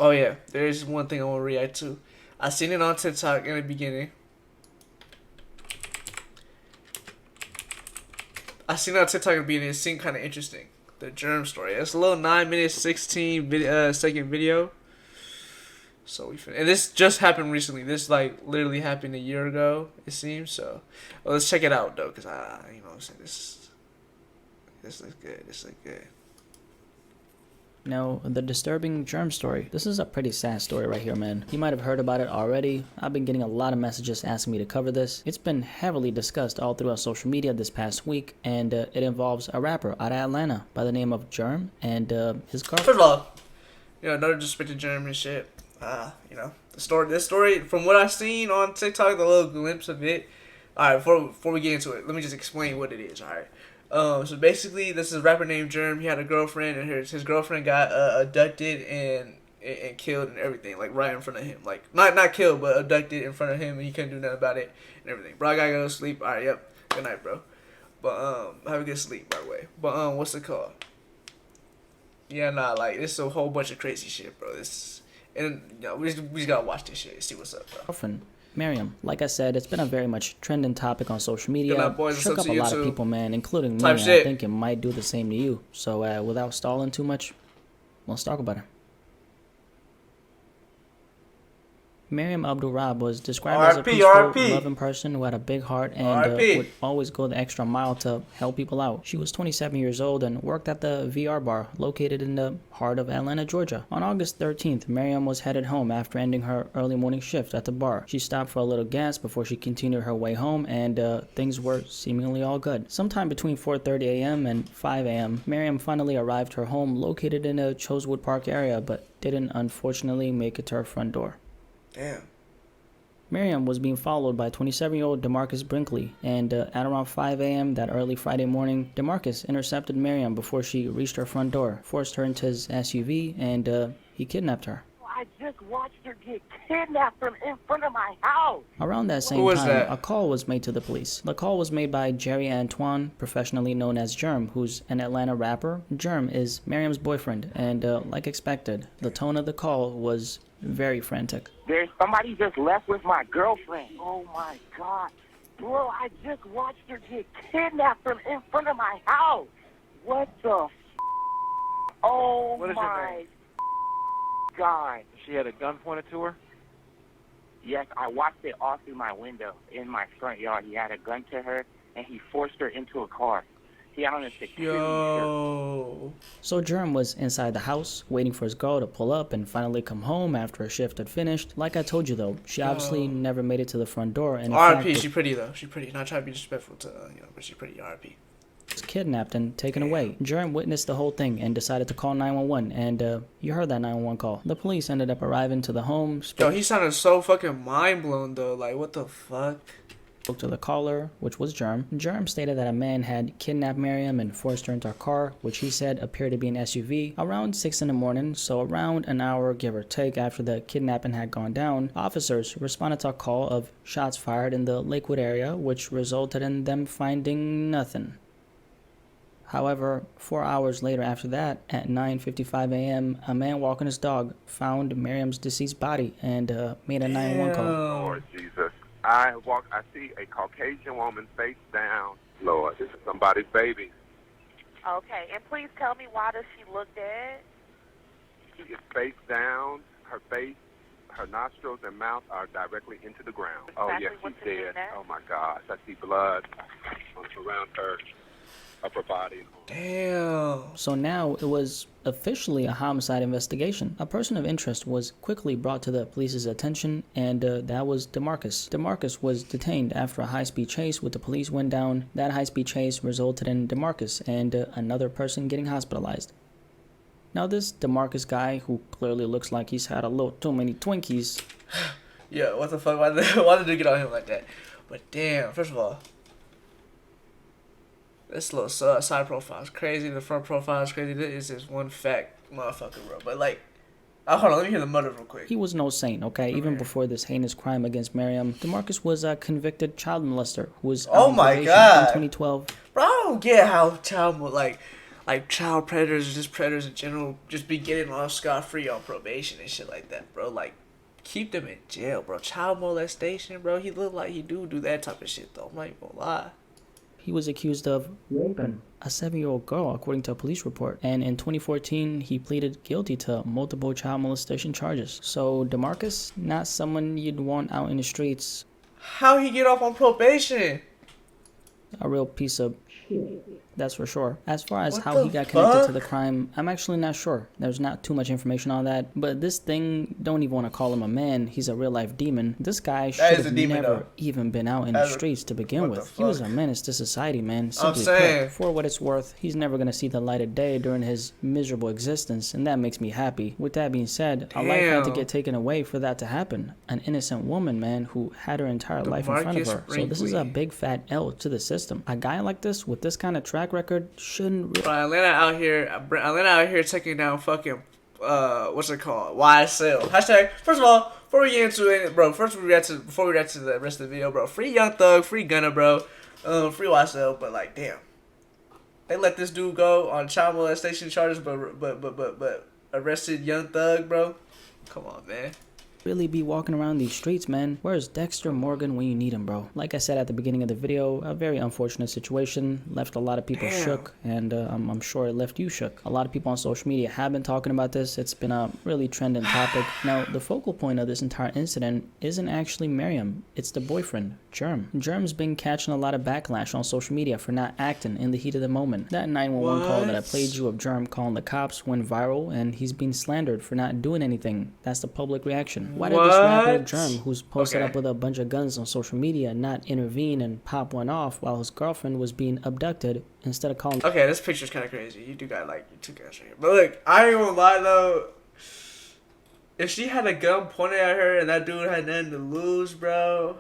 Oh yeah, there is one thing I want to react to. I seen it on TikTok in the beginning. It seemed kind of interesting. The Germ Story. It's a little 9 minute 16 second video. So and this just happened recently. This like literally happened a year ago. It seems so. Well, let's check it out though, cause you know what I'm saying, this looks good. This looks good. Now, the disturbing Germ Story. This is a pretty sad story right here, man. You might have heard about it already. I've been getting a lot of messages asking me to cover this. It's been heavily discussed all throughout social media this past week, and it involves a rapper out of Atlanta by the name of Germ and his girlfriend. First of all, you know, no disrespect to Germ and shit. You know, this story, from what I've seen on TikTok, the little glimpse of it. Alright, before we get into it, let me just explain what it is, alright? So basically, this is a rapper named Germ. He had a girlfriend, and his girlfriend got abducted and killed and everything, like right in front of him. Like not killed, but abducted in front of him, and he couldn't do nothing about it and everything. Bro, I gotta go to sleep. All right, yep. Good night, bro. But have a good sleep, by the way. But what's it called? Yeah, nah, like this is a whole bunch of crazy shit, bro. And you know, we just gotta watch this shit and see what's up, bro. Girlfriend, Miriam. Like I said, it's been a very much trending topic on social media. Night, boys. Shook up a lot of people, man, including me. Type I shit. think it might do the same to you. So without stalling too much, let's talk about it. Miriam Abdul-Rab was described as a peaceful, loving person who had a big heart and would always go the extra mile to help people out. She was 27 years old and worked at the VR bar located in the heart of Atlanta, Georgia. On August 13th, Miriam was headed home after ending her early morning shift at the bar. She stopped for a little gas before she continued her way home, and things were seemingly all good. Sometime between 4:30 a.m. and 5 a.m., Miriam finally arrived her home located in a Chosewood Park area, but didn't unfortunately make it to her front door. Damn. Miriam was being followed by 27-year-old DeMarcus Brinkley, and at around 5 a.m. that early Friday morning, DeMarcus intercepted Miriam before she reached her front door, forced her into his SUV, and he kidnapped her. I just watched her get kidnapped from in front of my house. Around that same time, a call was made to the police. The call was made by Jerry Antoine, professionally known as Germ, who's an Atlanta rapper. Germ is Miriam's boyfriend, and like expected, the tone of the call was very frantic. There's somebody just left with my girlfriend. Oh my God. Bro, I just watched her get kidnapped from in front of my house. What the Oh my God. She had a gun pointed to her? Yes, I watched it all through my window in my front yard. He had a gun to her, and he forced her into a car. He had on a security shirt. So Germ was inside the house, waiting for his girl to pull up and finally come home after her shift had finished. Like I told you, though, she obviously never made it to the front door. And R.I.P. She's pretty, though. She's pretty. Not trying to be disrespectful to, but she's pretty. R.I.P. Was kidnapped and taken away. Germ witnessed the whole thing and decided to call 911, and you heard that 911 call. The police ended up arriving to the home. Yo, he sounded so fucking mind blown though. Like, what the fuck? Spoke to the caller, which was Germ. Germ stated that a man had kidnapped Miriam and forced her into a car, which he said appeared to be an SUV, around 6 in the morning, so around an hour, give or take, after the kidnapping had gone down. Officers responded to a call of shots fired in the Lakewood area, which resulted in them finding nothing. However, 4 hours later after that, at 9:55 a.m., a man walking his dog found Miriam's deceased body and made a 911 call. Lord Jesus. I see a Caucasian woman face down. Lord, this is somebody's baby. Okay, and please tell me, why does she look dead? She is face down. Her face, her nostrils and mouth are directly into the ground. Exactly. Oh, yes, she's dead. Oh, my gosh. I see blood around her upper body. Damn. So now it was officially a homicide investigation. A person of interest was quickly brought to the police's attention, and that was DeMarcus. DeMarcus was detained after a high-speed chase with the police went down. That high-speed chase resulted in DeMarcus and another person getting hospitalized. Now this DeMarcus guy, who clearly looks like he's had a little too many Twinkies. Yeah, what the fuck? Why did they get on him like that? But damn, first of all, this little side profile is crazy. The front profile is crazy. This is just one fact, motherfucker, bro. But like, hold on, let me hear the mother real quick. He was no saint, okay? Even before this heinous crime against Miriam, DeMarcus was a convicted child molester who was oh my god, in 2012. Bro, I don't get how child like child predators or just predators in general just be getting off scot-free on probation and shit like that, bro. Like, keep them in jail, bro. Child molestation, bro. He look like he do that type of shit, though. I'm not even gonna lie. He was accused of raping a 7-year-old girl, according to a police report. And in 2014, he pleaded guilty to multiple child molestation charges. So DeMarcus, not someone you'd want out in the streets. How he get off on probation? A real piece of shit. That's for sure. As far as how he got connected to the crime, I'm actually not sure. There's not too much information on that. But this thing, don't even want to call him a man. He's a real life demon. This guy should have never even been out in the streets to begin with. He was a menace to society, man. Simply put, for what it's worth, he's never going to see the light of day during his miserable existence. And that makes me happy. With that being said, a life had to get taken away for that to happen. An innocent woman, man, who had her entire life in front of her. So this is a big fat L to the system. A guy like this, with this kind of track record, shouldn't really... Atlanta out here taking down fucking what's it called, YSL hashtag. First of all, before we get into it, bro, before we react to the rest of the video, bro, free Young Thug, free Gunna, bro, free YSL. But like, damn, they let this dude go on child molestation charges, but arrested Young Thug, bro. Come on, man. Really be walking around these streets, man. Where's Dexter Morgan when you need him, bro? Like I said at the beginning of the video, a very unfortunate situation. Left a lot of people shook, and I'm sure it left you shook. A lot of people on social media have been talking about this. It's been a really trending topic. Now, the focal point of this entire incident isn't actually Miriam. It's the boyfriend, Germ. Germ's been catching a lot of backlash on social media for not acting in the heat of the moment. That 911 call that I played you of Germ calling the cops went viral, and he's being slandered for not doing anything. That's the public reaction. Why did this rapper Germ, who's posted up with a bunch of guns on social media, not intervene and pop one off while his girlfriend was being abducted instead of calling... Okay, this picture's kind of crazy. You do got like 2 guns right here. But look, I ain't gonna lie though. If she had a gun pointed at her and that dude had nothing to lose, bro.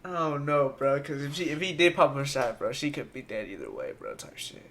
I don't know, bro. Because if he did pop her shot, bro, she could be dead either way, bro. Type shit.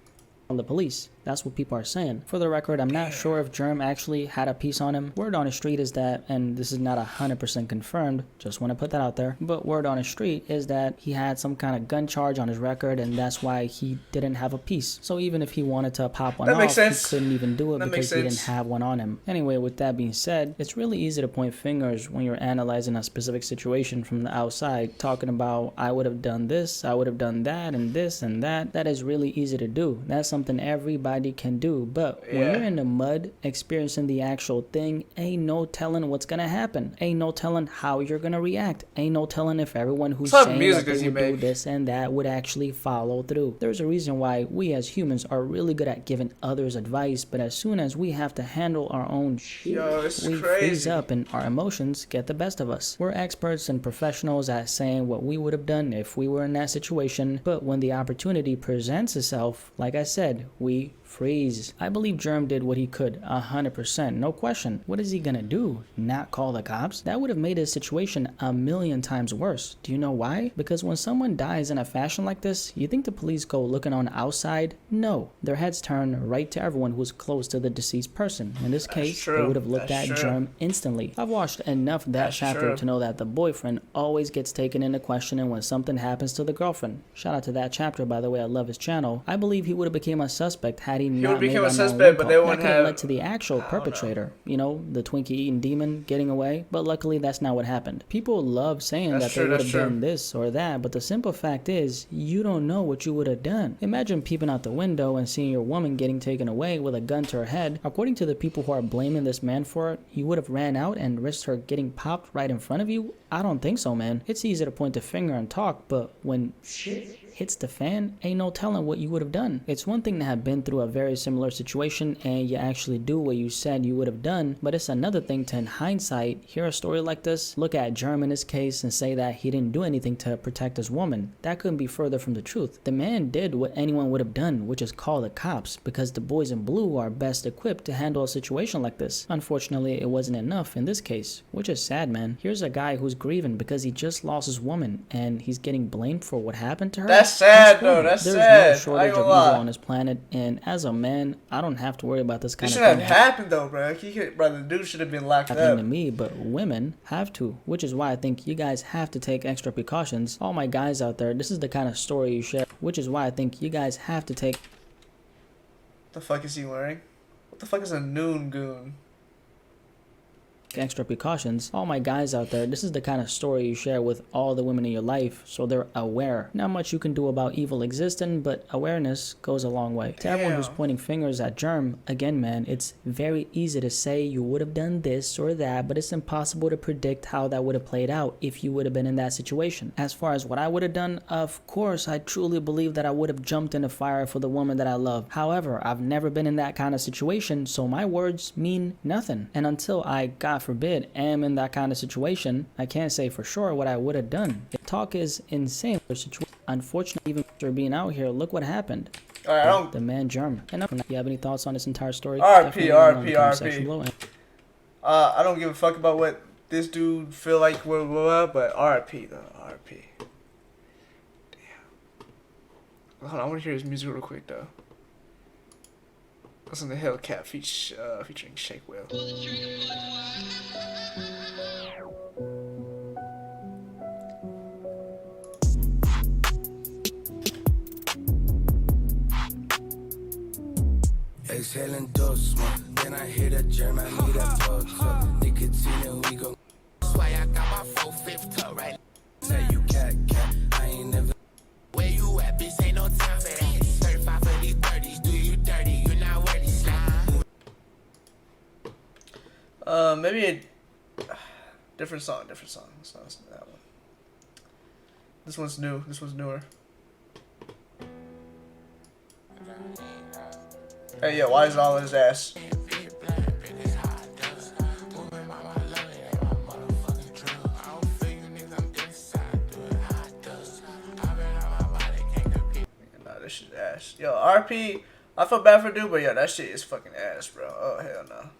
On the police. That's what people are saying. For the record, I'm not sure if Germ actually had a piece on him. Word on the street is that, and this is not 100% confirmed, just want to put that out there, but word on the street is that he had some kind of gun charge on his record, and that's why he didn't have a piece. So even if he wanted to pop one off, he couldn't even do it because he didn't have one on him. Anyway, with that being said, it's really easy to point fingers when you're analyzing a specific situation from the outside, talking about, I would have done this, I would have done that, and this and that. That is really easy to do. That's something everybody can do, but when you're in the mud experiencing the actual thing, ain't no telling what's gonna happen. Ain't no telling how you're gonna react. Ain't no telling if everyone who's saying that they would do this and that would actually follow through. There's a reason why we as humans are really good at giving others advice, but as soon as we have to handle our own shit, we freeze up and our emotions get the best of us. We're experts and professionals at saying what we would have done if we were in that situation, but when the opportunity presents itself, like I said, we freeze. I believe Germ did what he could, 100%, no question. What is he gonna do? Not call the cops? That would have made his situation a million times worse. Do you know why? Because when someone dies in a fashion like this, you think the police go looking on the outside? No. Their heads turn right to everyone who's close to the deceased person. In this case, they would have looked at Germ instantly. I've watched enough of that chapter to know that the boyfriend always gets taken into question when something happens to the girlfriend. Shout out to that chapter, by the way. I love his channel. I believe he would have become a suspect had he not made a suspect, but they wouldn't have led to the actual perpetrator. You know, the Twinkie eating demon getting away. But luckily, that's not what happened. People love saying that they would have done this or that, but the simple fact is, you don't know what you would have done. Imagine peeping out the window and seeing your woman getting taken away with a gun to her head. According to the people who are blaming this man for it, you would have ran out and risked her getting popped right in front of you? I don't think so, man. It's easy to point the finger and talk, but when shit hits the fan, ain't no telling what you would have done. It's one thing to have been through a very similar situation and you actually do what you said you would have done, but it's another thing to, in hindsight, hear a story like this, look at Germ in his case and say that he didn't do anything to protect his woman. That couldn't be further from the truth. The man did what anyone would have done, which is call the cops, because the boys in blue are best equipped to handle a situation like this. Unfortunately, it wasn't enough in this case, which is sad, man. Here's a guy who's grieving because he just lost his woman and he's getting blamed for what happened to her. That's sad though. That's There's sad. no shortage of evil on this planet, and as a man, I don't have to worry about this kind of thing. This shouldn't have happened though, bro. The dude should have been locked up. To me, but women have to, which is why I think you guys have to take extra precautions. All my guys out there, this is the kind of story you share, which is why I think you guys have to take. What the fuck is he wearing? What the fuck is a noon goon? Extra precautions. All my guys out there, this is the kind of story you share with all the women in your life, so they're aware. Not much you can do about evil existing, but awareness goes a long way. To everyone who's pointing fingers at Germ, again, man, it's very easy to say you would have done this or that, but it's impossible to predict how that would have played out if you would have been in that situation. As far as what I would have done, of course, I truly believe that I would have jumped in the fire for the woman that I love. However, I've never been in that kind of situation, so my words mean nothing. And until I, God forbid, am in that kind of situation, I can't say for sure what I would have done. Talk is insane. Unfortunately, even after being out here, look what happened. The man Germ. And if you have any thoughts on this entire story, RP. I don't give a fuck about what this dude feel like, but RP though. RP. Damn. Hold on, I want to hear his music real quick though. Listen to Hellcat featuring Shake Will. Exhaling dose smoke, then I hit a germ, I need a talk. So nicotine, we go. That's why I got my 4/5 toe right. Say you cat, I ain't never. Where you at, bitch? Ain't no time for that. 35 for these 30s, do you dirty? You're not worthy, slime. Maybe a different song. Let's not listen to that one. This one's new. This one's newer. Hey, yeah, why is it all in his ass? Nah, this shit ass. Yo, RP, I feel bad for dude, but yo, that shit is fucking ass, bro. Oh, hell no.